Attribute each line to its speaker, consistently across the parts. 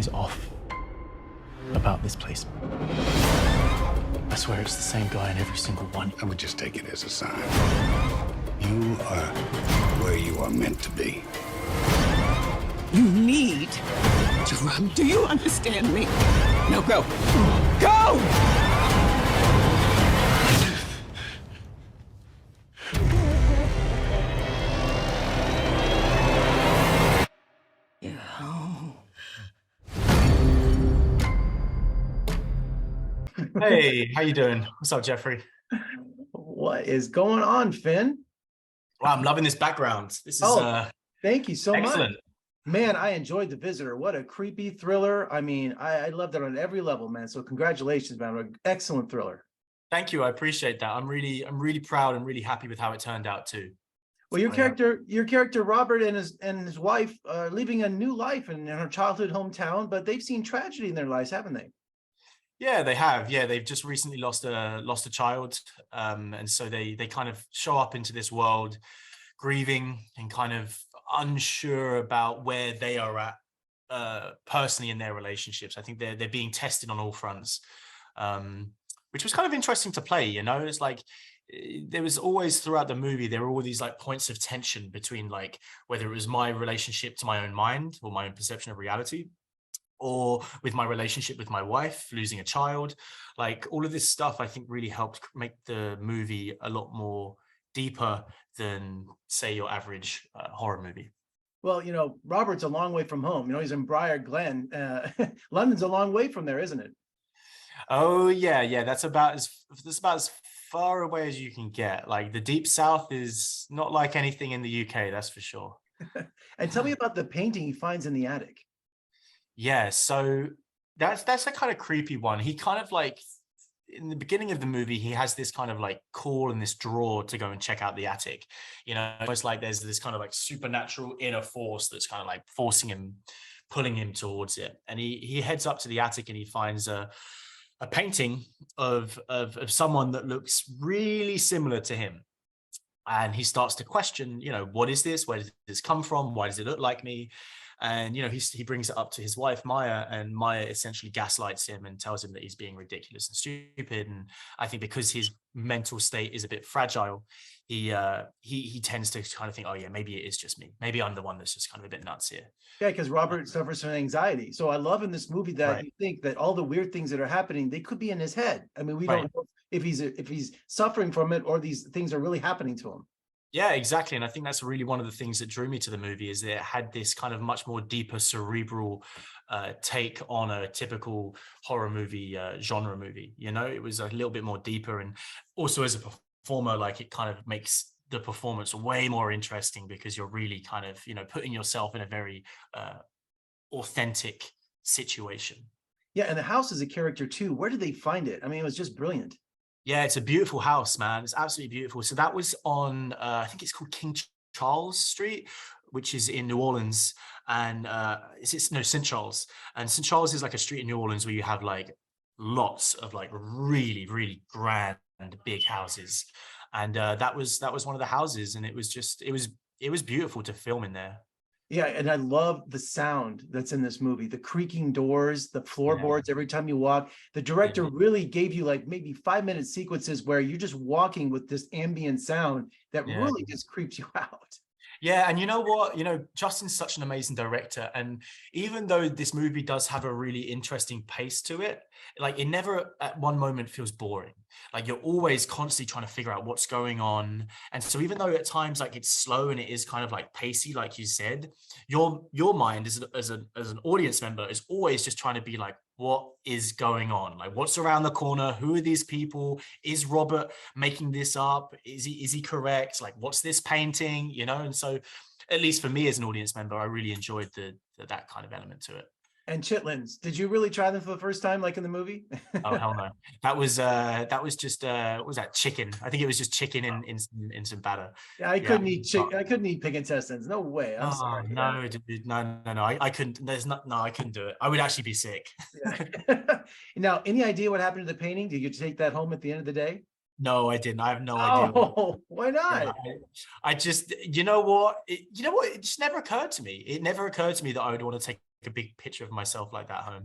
Speaker 1: Something is off about this place. I swear it's the same guy in every single one.
Speaker 2: I would just take it as a sign. You are where you are meant to be.
Speaker 3: You need to run. Do you understand me? No, go. Go!
Speaker 1: Hey, how you doing? What's up, Jeffrey?
Speaker 4: What is going on, Finn?
Speaker 1: Wow, I'm loving this background. This is
Speaker 4: Thank you so
Speaker 1: excellent.
Speaker 4: much. Man, I enjoyed The Visitor. What a creepy thriller. I mean, I loved it on every level, man. So congratulations, man. An excellent thriller.
Speaker 1: Thank you. I appreciate that. I'm really proud and really happy with how it turned out too.
Speaker 4: Well, your character Robert and his wife are living a new life in her childhood hometown, but they've seen tragedy in their lives, haven't they?
Speaker 1: Yeah, they have. Yeah, they've just recently lost a child, and so they kind of show up into this world, grieving and kind of unsure about where they are at personally in their relationships. I think they're being tested on all fronts, which was kind of interesting to play. You know, it's like there was always throughout the movie there were all these like points of tension between like whether it was my relationship to my own mind or my own perception of reality, or with my relationship with my wife, losing a child. Like all of this stuff, I think really helped make the movie a lot more deeper than, say, your average horror movie.
Speaker 4: Well, you know, Robert's a long way from home. You know, he's in Briar Glen. London's a long way from there, isn't it?
Speaker 1: Oh yeah, that's about as far away as you can get. Like the Deep South is not like anything in the UK, that's for sure.
Speaker 4: And tell me about the painting he finds in the attic.
Speaker 1: Yeah, so that's a kind of creepy one. He kind of like in the beginning of the movie, he has this kind of like call in this drawer to go and check out the attic. You know, almost like there's this kind of like supernatural inner force that's kind of like forcing him, pulling him towards it. And he heads up to the attic and he finds a painting of someone that looks really similar to him. And he starts to question, you know, what is this? Where does this come from? Why does it look like me? And, you know, he brings it up to his wife, Maya, and Maya essentially gaslights him and tells him that he's being ridiculous and stupid. And I think because his mental state is a bit fragile, he tends to kind of think, oh yeah, maybe it is just me. Maybe I'm the one that's just kind of a bit nuts here.
Speaker 4: Yeah, because Robert suffers from anxiety. So I love in this movie that you think that all the weird things that are happening, they could be in his head. I mean, we don't know if he's suffering from it or these things are really happening to him.
Speaker 1: Yeah, exactly. And I think that's really one of the things that drew me to the movie is that it had this kind of much more deeper cerebral take on a typical horror movie, genre movie. You know, it was a little bit more deeper. And also as a performer, like it kind of makes the performance way more interesting because you're really kind of, you know, putting yourself in a very authentic situation.
Speaker 4: Yeah, and the house is a character too. Where did they find it? I mean, it was just brilliant.
Speaker 1: Yeah, it's a beautiful house, man. It's absolutely beautiful. So that was on, I think it's called King Charles Street, which is in New Orleans. And St. Charles. And St. Charles is like a street in New Orleans where you have like lots of like really, really grand big houses. And that was one of the houses. And it was beautiful to film in there.
Speaker 4: Yeah, and I love the sound that's in this movie, the creaking doors, the floorboards every time you walk. The director really gave you like maybe 5-minute sequences where you're just walking with this ambient sound that really just creeps you out.
Speaker 1: Yeah, and you know what? You know, Justin's such an amazing director. And even though this movie does have a really interesting pace to it, like it never at one moment feels boring. Like you're always constantly trying to figure out what's going on. And so even though at times like it's slow and it is kind of like pacey, like you said, your mind as an audience member is always just trying to be like, what is going on? Like what's around the corner? Who are these people? Is Robert making this up? Is he correct? Like what's this painting? You know, and so at least for me as an audience member, I really enjoyed that kind of element to it.
Speaker 4: And chitlins, did you really try them for the first time, like in the movie?
Speaker 1: Oh hell no! That was just what was that, chicken? I think it was just chicken in some batter.
Speaker 4: Yeah, I couldn't eat I couldn't eat pig intestines. No way. I'm sorry.
Speaker 1: No, dude, no. I couldn't. I couldn't do it. I would actually be sick.
Speaker 4: Yeah. Now, any idea what happened to the painting? Did you take that home at the end of the day?
Speaker 1: No, I didn't. I have no idea.
Speaker 4: Oh, why not?
Speaker 1: Yeah, I just, you know what? It just never occurred to me. It never occurred to me that I would want to take a big picture of myself like that home.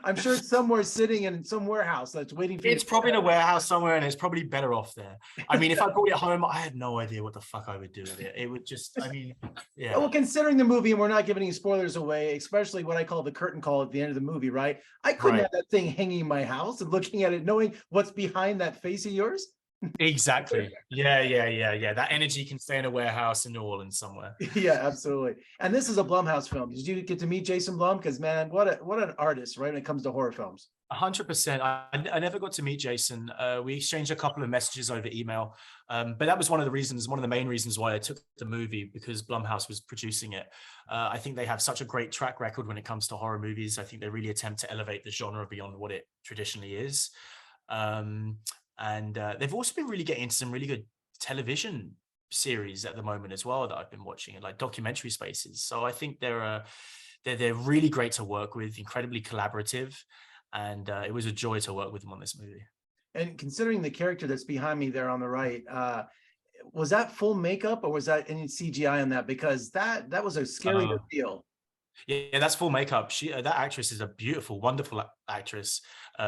Speaker 4: I'm sure it's somewhere sitting in some warehouse that's waiting for you.
Speaker 1: It's probably in a warehouse somewhere, and it's probably better off there. I mean, if I brought it home, I had no idea what the fuck I would do with it. It would just, I mean, yeah.
Speaker 4: Well, considering the movie, and we're not giving any spoilers away, especially what I call the curtain call at the end of the movie, right? I couldn't have that thing hanging in my house and looking at it, knowing what's behind that face of yours.
Speaker 1: Exactly. Yeah. That energy can stay in a warehouse in New Orleans somewhere.
Speaker 4: Yeah, absolutely. And this is a Blumhouse film. Did you get to meet Jason Blum? Because man, what an artist, right? When it comes to horror films.
Speaker 1: 100%. I never got to meet Jason. We exchanged a couple of messages over email, but that was one of the main reasons why I took the movie, because Blumhouse was producing it. I think they have such a great track record when it comes to horror movies. I think they really attempt to elevate the genre beyond what it traditionally is. And they've also been really getting into some really good television series at the moment as well that I've been watching, like documentary spaces. So I think they're really great to work with, incredibly collaborative, and it was a joy to work with them on this movie.
Speaker 4: And considering the character that's behind me there on the right, was that full makeup or was that any CGI on that? Because that was a scary reveal.
Speaker 1: Yeah, that's full makeup. That actress is a beautiful, wonderful actress.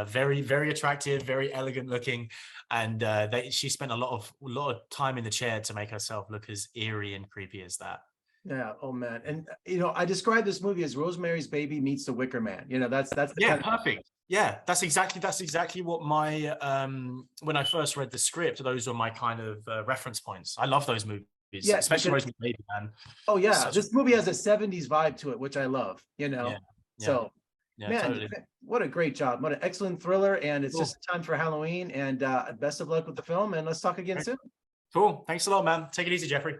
Speaker 1: Very, very attractive, very elegant looking, and she spent a lot of time in the chair to make herself look as eerie and creepy as that.
Speaker 4: Yeah. Oh man. And I described this movie as Rosemary's Baby meets The Wicker Man. That's
Speaker 1: yeah, perfect. Yeah, that's exactly what my when I first read the script, those were my kind of reference points. I love those movies. Yeah, especially Rosemary's Baby, man.
Speaker 4: Oh yeah, this movie has a 70s vibe to it, which I love. So man, totally. What a great job! What an excellent thriller, and it's just time for Halloween. And best of luck with the film, and let's talk again soon.
Speaker 1: Cool. Thanks a lot, man. Take it easy, Jeffrey.